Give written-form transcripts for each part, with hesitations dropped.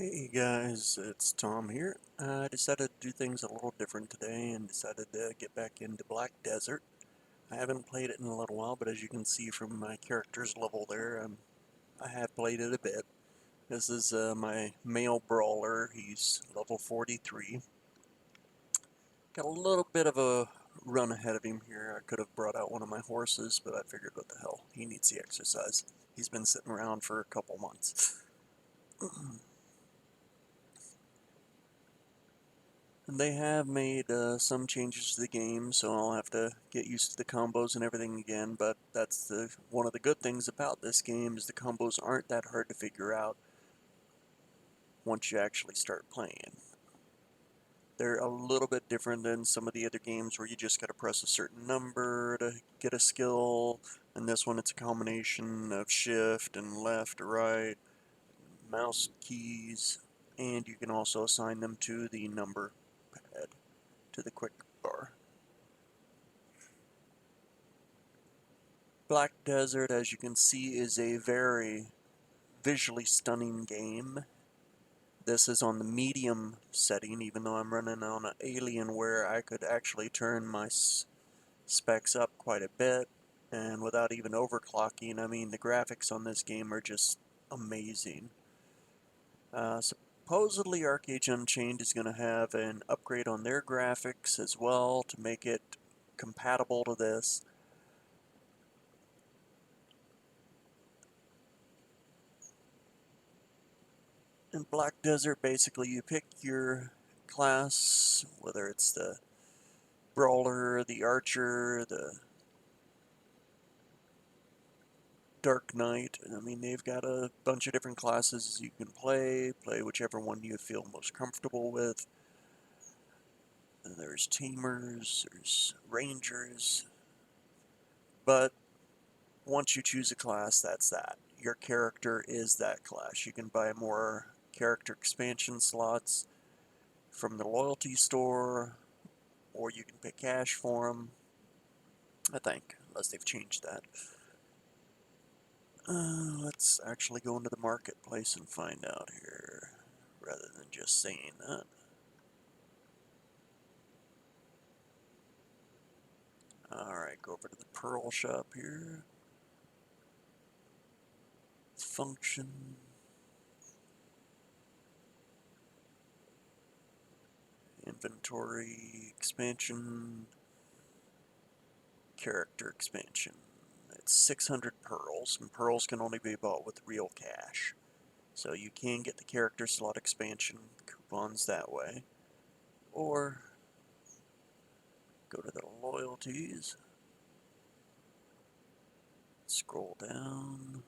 Hey guys, it's Tom here. I decided to do things a little different today and decided to get back into Black Desert. I haven't played it in a little while, but as you can see from my character's level there, I have played it a bit. This is my male brawler. He's level 43. Got a little bit of a run ahead of him here. I could have brought out one of my horses, but I figured what the hell, he needs the exercise. He's been sitting around for a couple months. And they have made some changes to the game, so I'll have to get used to the combos and everything again, but that's one of the good things about this game is the combos aren't that hard to figure out once you actually start playing. They're a little bit different than some of the other games where you just gotta press a certain number to get a skill, and this one it's a combination of shift and left or right, mouse keys, and you can also assign them to the number pad, to the quick bar. Black Desert, as you can see, is a very visually stunning game. This is on the medium setting, even though I'm running on an Alienware, I could actually turn my specs up quite a bit, and without even overclocking, I mean, the graphics on this game are just amazing. Supposedly ArcheAge Unchained is going to have an upgrade on their graphics as well to make it compatible to this. In Black Desert, basically, you pick your class, whether it's the Brawler, the Archer, the Dark Knight. I mean, they've got a bunch of different classes you can play. Play whichever one you feel most comfortable with. And there's Tamers, there's Rangers. But once you choose a class, that's that. Your character is that class. You can buy more character expansion slots from the loyalty store, or you can pay cash for them, I think, unless they've changed that. Let's actually go into the marketplace and find out here, rather than just saying that. Alright, go over to the Pearl shop here. Function. Inventory expansion. Character expansion. It's 600 pearls, and pearls can only be bought with real cash. So you can get the character slot expansion coupons that way. Or go to the loyalties. Scroll down.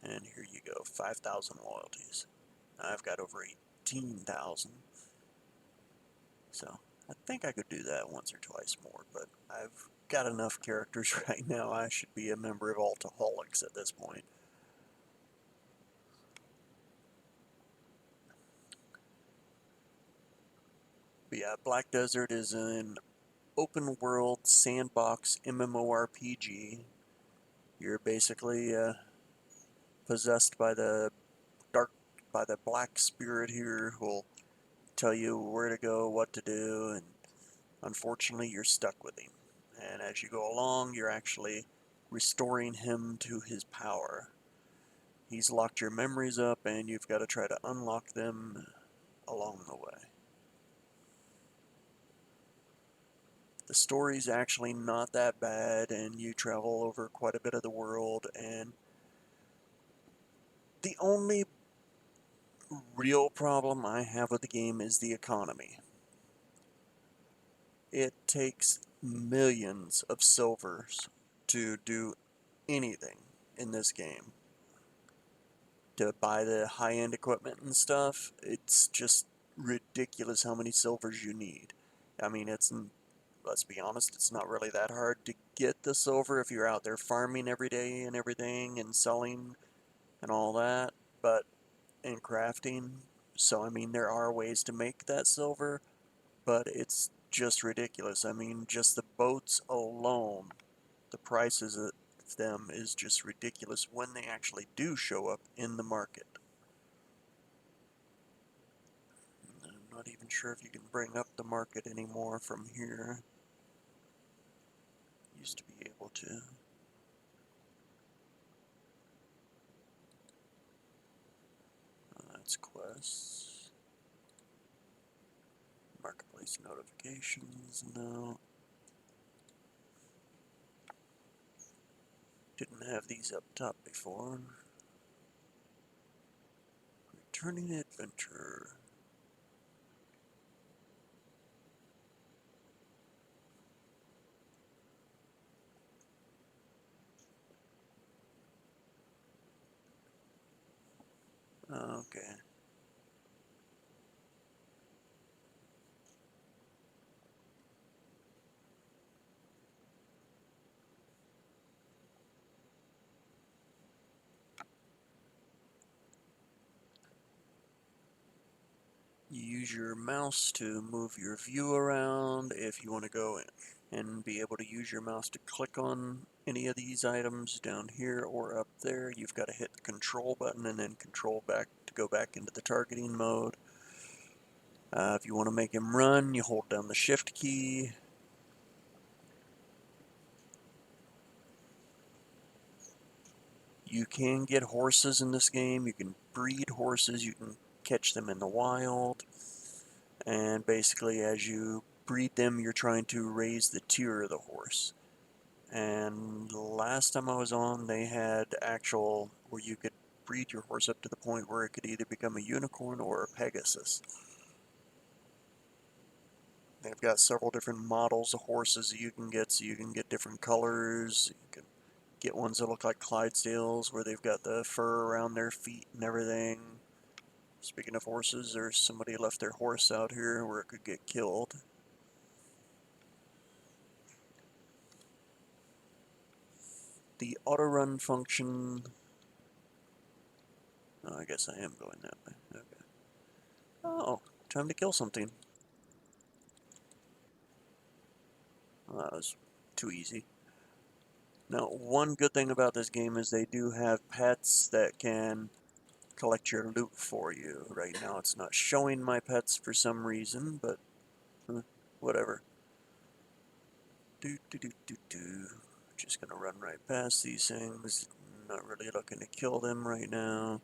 And here you go, 5,000 loyalties. I've got over 18,000. So I think I could do that once or twice more, but I've got enough characters right now. I should be a member of Altaholics at this point. But yeah, Black Desert is an open world sandbox MMORPG. You're basically possessed by the dark, by the black spirit here who'll tell you where to go, what to do, and unfortunately you're stuck with him. And as you go along, you're actually restoring him to his power. He's locked your memories up, and you've got to try to unlock them along the way. The story's actually not that bad, and you travel over quite a bit of the world, and the only real problem I have with the game is the economy. It takes millions of silvers to do anything in this game. To buy the high-end equipment and stuff, it's just ridiculous how many silvers you need. I mean, let's be honest, it's not really that hard to get the silver if you're out there farming every day and everything and selling and all that, but in crafting. So, I mean, there are ways to make that silver, but it's just ridiculous. I mean, just the boats alone, the price is of them is just ridiculous when they actually do show up in the market. I'm not even sure if you can bring up the market anymore from here. Used to be able to. That's quests. Marketplace notifications, no. Didn't have these up top before. Returning adventure. Okay. You use your mouse to move your view around. If you want to go and be able to use your mouse to click on any of these items down here or up there, you've got to hit the control button and then control back to go back into the targeting mode. If you want to make him run, you hold down the shift key. You can get horses in this game. You can breed horses. You can catch them in the wild. And basically, as you breed them, you're trying to raise the tier of the horse. And last time I was on, they had actual where you could breed your horse up to the point where it could either become a unicorn or a Pegasus. They've got several different models of horses that you can get, so you can get different colors. You can get ones that look like Clydesdales, where they've got the fur around their feet and everything. Speaking of horses, there's somebody left their horse out here where it could get killed. The auto run function. Oh, I guess I am going that way. Okay. Oh, time to kill something. Well, that was too easy. Now, one good thing about this game is they do have pets that can collect your loot for you. Right now it's not showing my pets for some reason, but whatever. Just gonna run right past these things. Not really looking to kill them right now.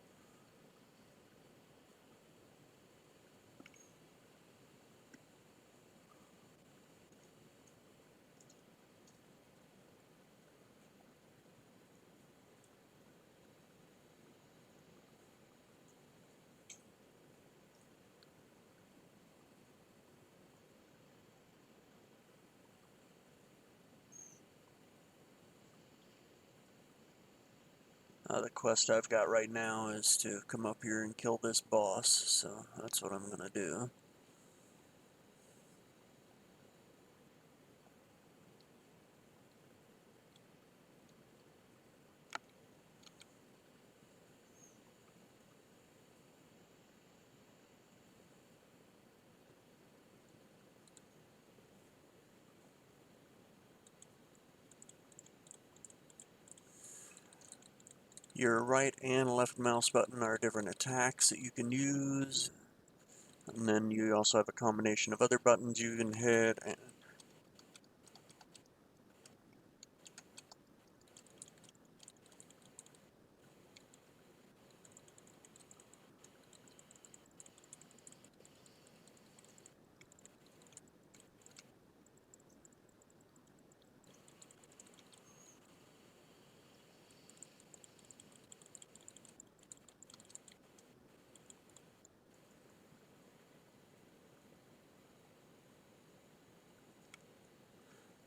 The quest I've got right now is to come up here and kill this boss, so that's what I'm gonna do. Your right and left mouse button are different attacks that you can use, and then you also have a combination of other buttons you can hit.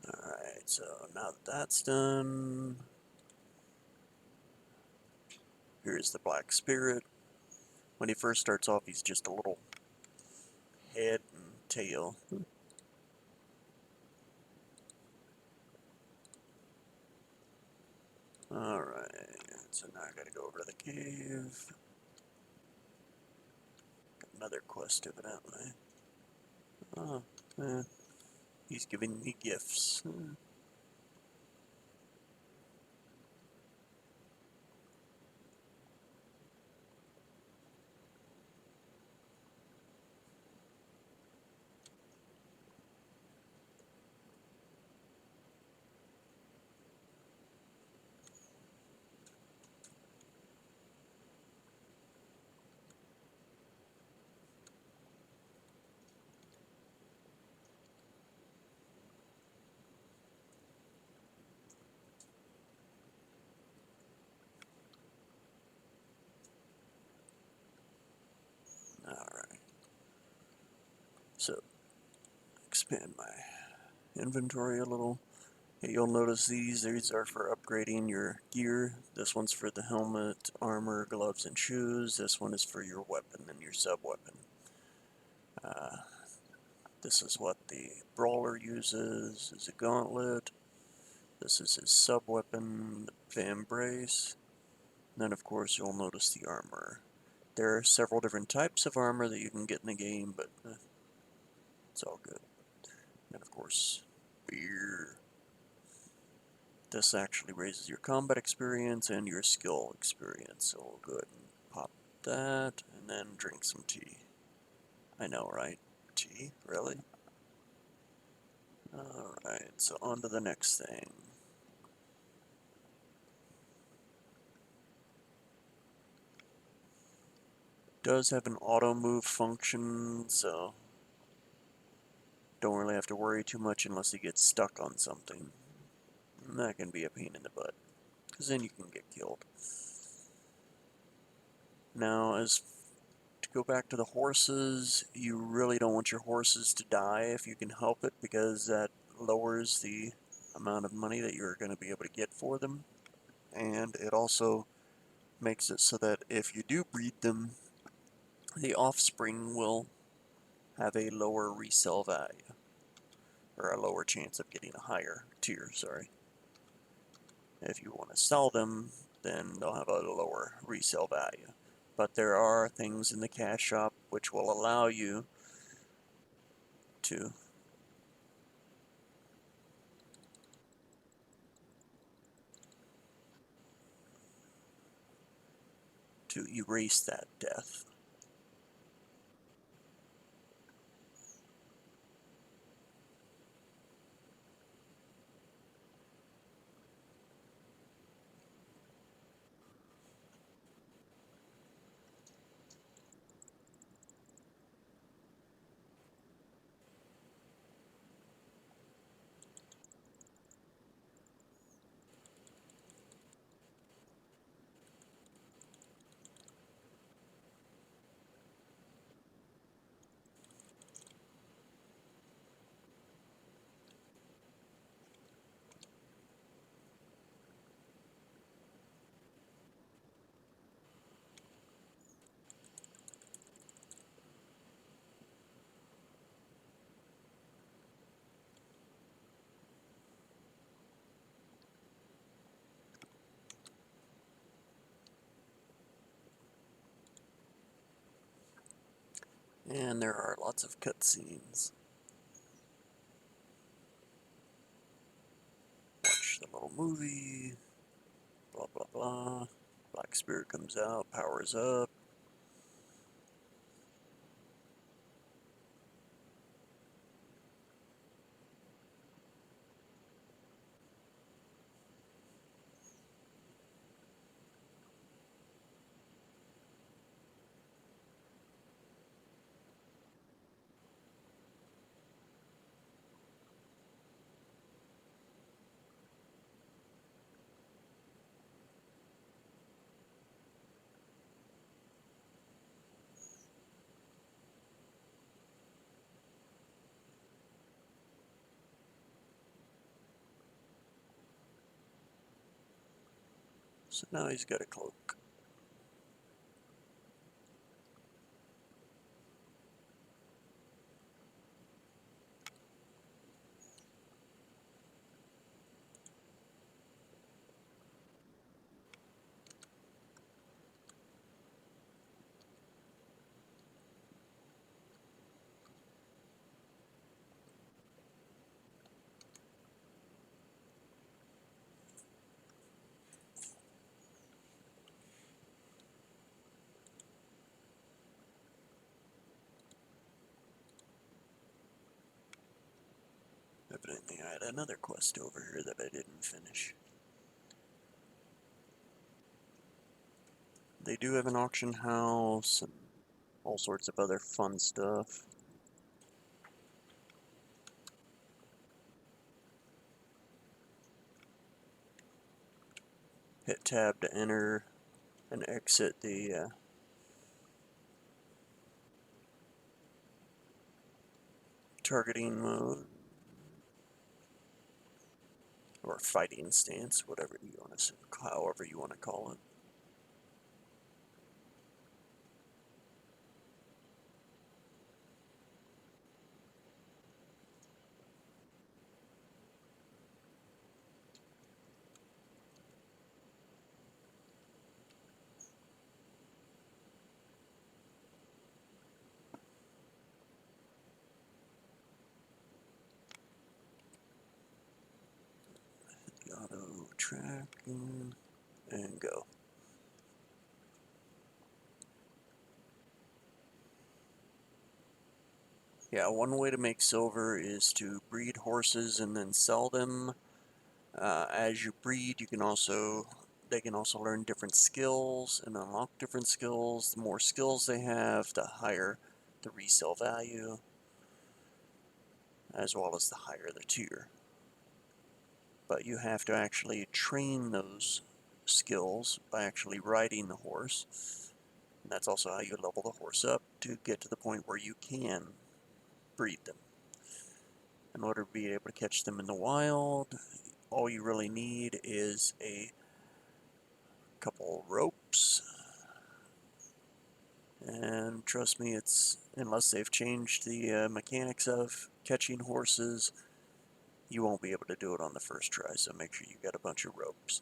Alright, so now that that's done, here's the Black Spirit. When he first starts off, he's just a little head and tail. Alright, so now I gotta go over to the cave. Got another quest, evidently. Oh, he's giving me gifts. expand my inventory a little. You'll notice these are for upgrading your gear. This one's for the helmet, armor, gloves, and shoes. This one is for your weapon and your sub-weapon. This is what the brawler uses, is a gauntlet. This is his sub-weapon, the vambrace. And then of course you'll notice the armor. There are several different types of armor that you can get in the game, but it's all good. And of course, beer. This actually raises your combat experience and your skill experience, so we'll go ahead and pop that, and then drink some tea. I know, right? Tea? Really? Alright, so on to the next thing. Does have an auto move function, so don't really have to worry too much unless you get stuck on something. And that can be a pain in the butt, because then you can get killed. Now, as to go back to the horses, you really don't want your horses to die if you can help it, because that lowers the amount of money that you're going to be able to get for them. And it also makes it so that if you do breed them, the offspring will have a lower resale value, or a lower chance of getting a higher tier, sorry. If you want to sell them, then they'll have a lower resale value. But there are things in the cash shop which will allow you to erase that death. And there are lots of cutscenes. Watch the little movie, blah blah blah. Black Spirit comes out, powers up. So now he's got a cloak. Evidently I had another quest over here that I didn't finish. They do have an auction house and all sorts of other fun stuff. Hit tab to enter and exit the targeting mode, or fighting stance, whatever you want to, however you want to call it. Auto tracking and go. Yeah, one way to make silver is to breed horses and then sell them. As you breed, they can also learn different skills and unlock different skills. The more skills they have, the higher the resale value, as well as the higher the tier. But you have to actually train those skills by actually riding the horse. And that's also how you level the horse up to get to the point where you can breed them. In order to be able to catch them in the wild, all you really need is a couple ropes. And trust me, unless they've changed the mechanics of catching horses, you won't be able to do it on the first try, so make sure you got a bunch of ropes.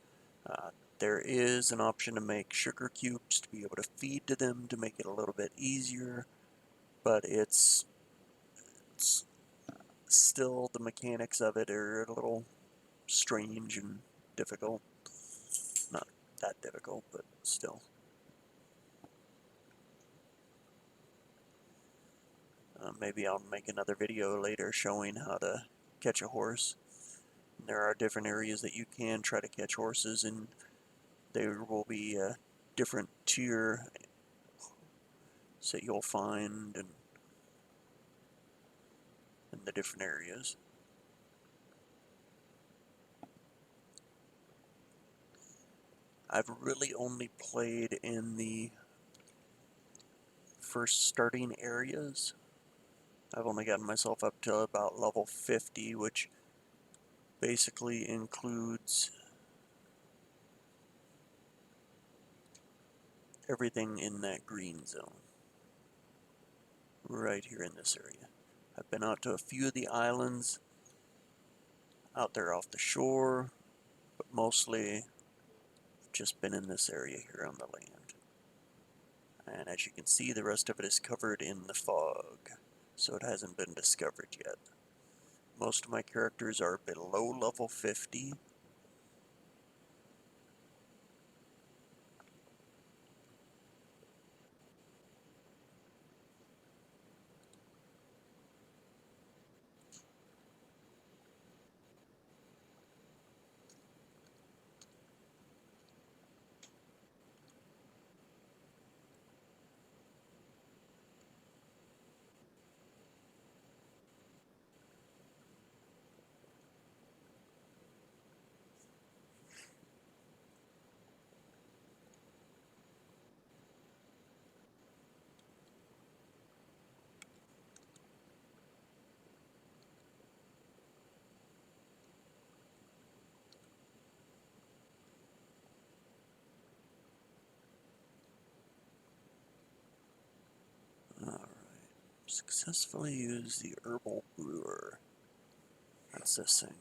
There is an option to make sugar cubes to be able to feed to them to make it a little bit easier, but it's still, the mechanics of it are a little strange and difficult. Not that difficult, but still. Maybe I'll make another video later showing how to catch a horse. There are different areas that you can try to catch horses, and there will be a different tier that you'll find in the different areas. I've really only played in the first starting areas. I've only gotten myself up to about level 50, which basically includes everything in that green zone. Right here in this area. I've been out to a few of the islands out there off the shore, but mostly just been in this area here on the land. And as you can see, the rest of it is covered in the fog, so it hasn't been discovered yet. Most of my characters are below level 50. Alright. Successfully use the herbal brewer. That's this thing.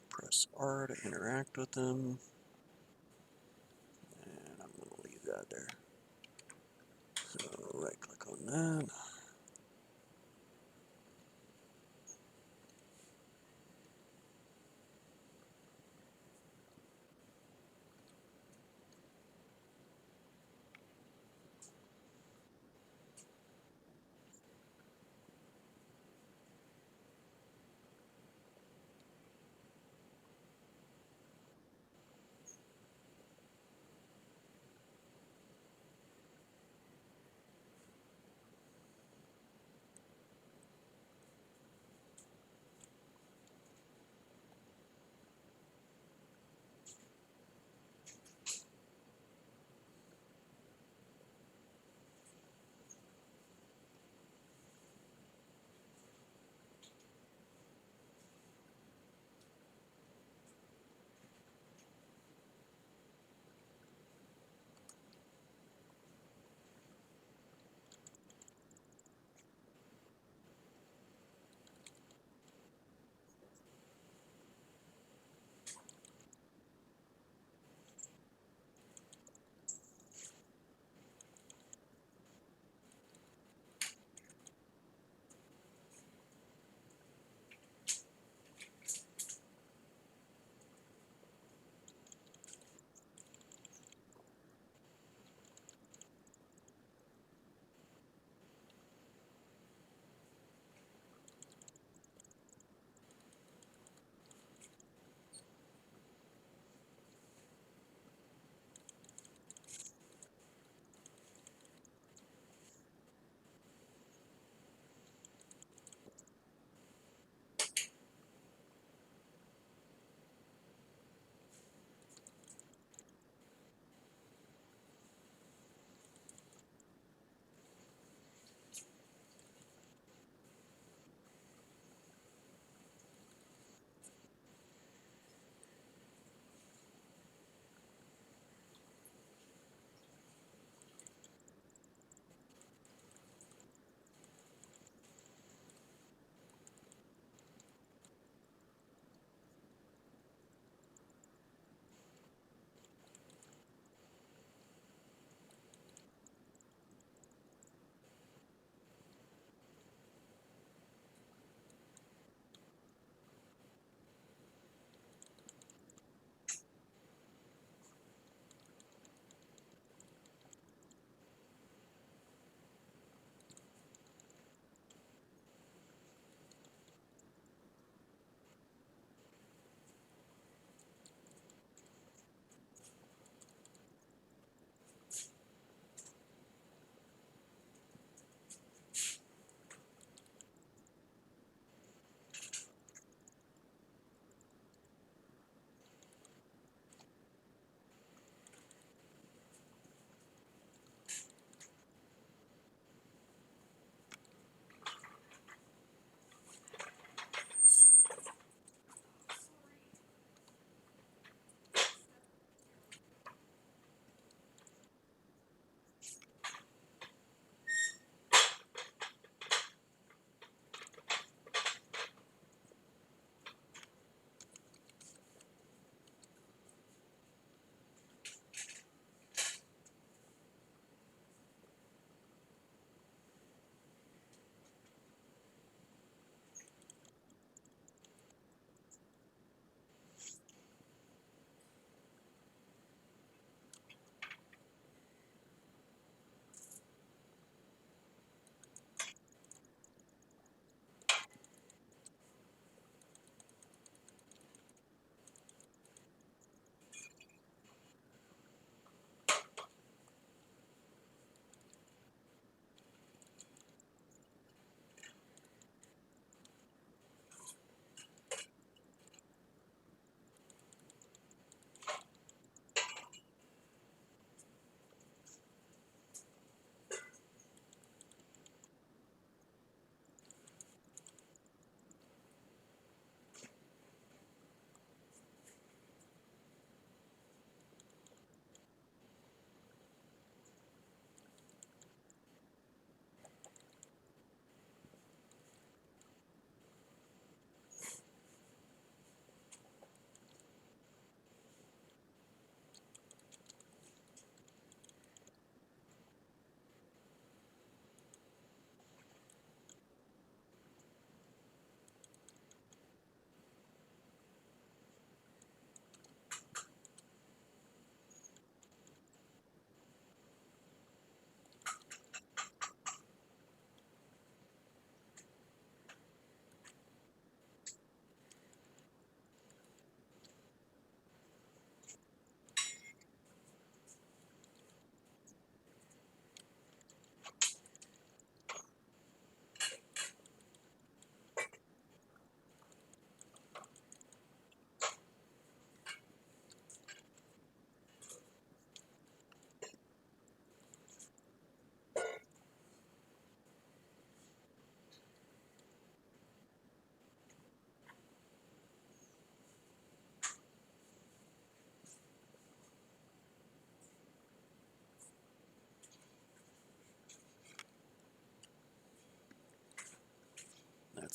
Press R to interact with them. And I'm going to leave that there. So right click on that.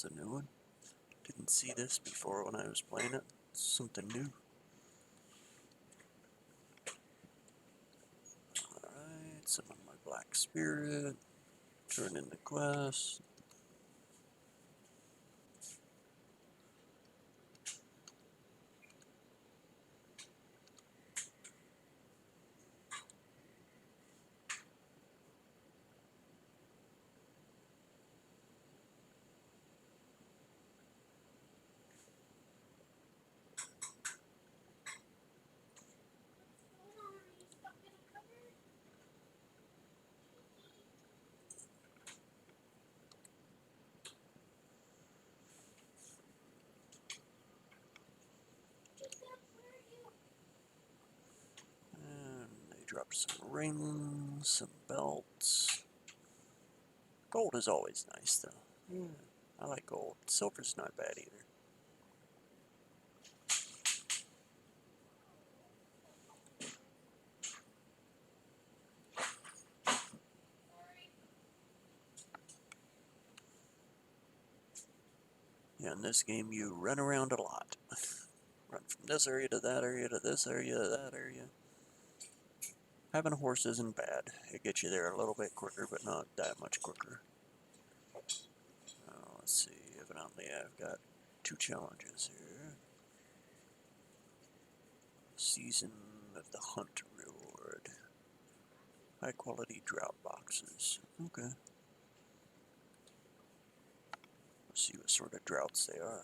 That's a new one. Didn't see this before when I was playing it. It's something new. Alright, summon my Black Spirit. Turn in the quest. And they drop some rings, some belts. Gold is always nice, though. Yeah, I like gold. Silver's not bad either. Yeah, in this game you run around a lot. Run from this area to that area to this area to that area. Having a horse isn't bad. It gets you there a little bit quicker, but not that much quicker. Let's see, evidently I've got 2 challenges here. Season of the Hunt reward. High quality drought boxes. Okay. Let's see what sort of droughts they are.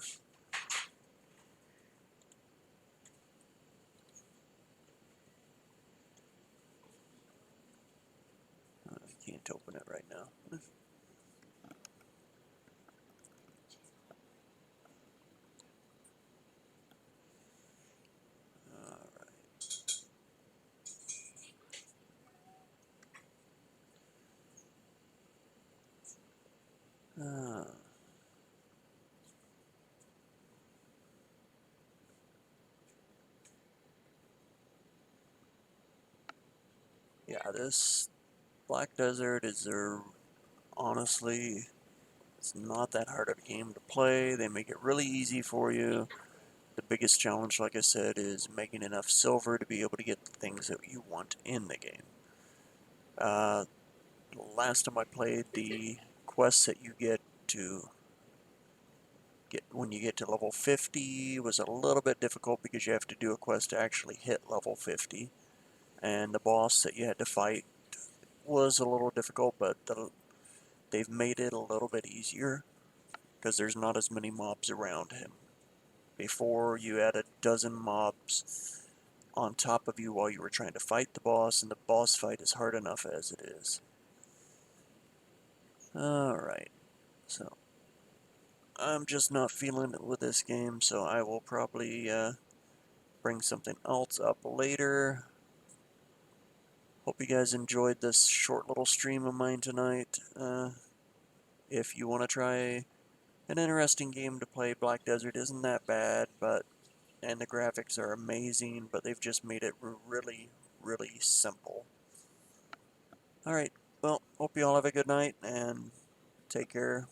I can't open it right now. Alright. Yeah, this Black Desert is honestly, it's not that hard of a game to play. They make it really easy for you. The biggest challenge, like I said, is making enough silver to be able to get the things that you want in the game. Last time I played, the quests that you get when you get to level 50 was a little bit difficult because you have to do a quest to actually hit level 50. And the boss that you had to fight was a little difficult, but they've made it a little bit easier because there's not as many mobs around him. Before, you had a dozen mobs on top of you while you were trying to fight the boss, and the boss fight is hard enough as it is. Alright, so I'm just not feeling it with this game, so I will probably bring something else up later. Hope you guys enjoyed this short little stream of mine tonight. If you want to try an interesting game to play, Black Desert isn't that bad, and the graphics are amazing, but they've just made it really, really simple. Alright, well, hope you all have a good night, and take care.